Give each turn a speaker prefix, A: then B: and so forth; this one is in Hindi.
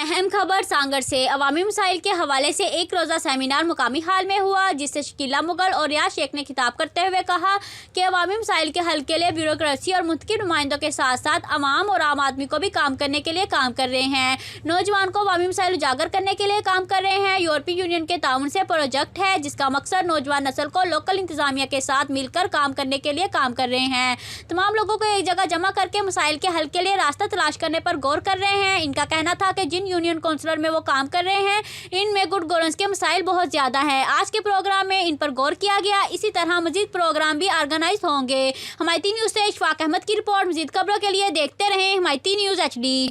A: अहम खबर सांगड़ से अवामी मसाइल के हवाले से एक रोज़ा सेमिनार मुकामी हाल में हुआ, जिससे शकीला मुगल और रियाज शेख ने खिताब करते हुए कहा कि अवामी मसाइल के हल के लिए ब्यूरोक्रेसी और मुतकी नुमाइंदों के साथ साथ अवाम और आम आदमी को भी काम करने के लिए काम कर रहे हैं। नौजवान को अवामी मसाइल उजागर करने के लिए काम कर रहे हैं। यूरोपीय यूनियन के ताउन से प्रोजेक्ट है जिसका मकसद नौजवान नस्ल को लोकल इंतजामिया के साथ मिलकर काम करने के लिए काम कर रहे हैं। तमाम लोगों को एक जगह जमा करके मसाइल के हल के लिए रास्ता तलाश करने पर गौर कर रहे हैं। इनका कहना था कि जिन यूनियन काउंसिलर में वो काम कर रहे हैं इनमें गुड गवर्नेंस के मसाइल बहुत ज़्यादा हैं। आज के प्रोग्राम में इन पर गौर किया गया। इसी तरह मजीद प्रोग्राम भी ऑर्गेनाइज होंगे। हिमायती न्यूज़ से इशफाक अहमद की रिपोर्ट। मजीद खबरों के लिए देखते रहें हिमायती न्यूज़ HD।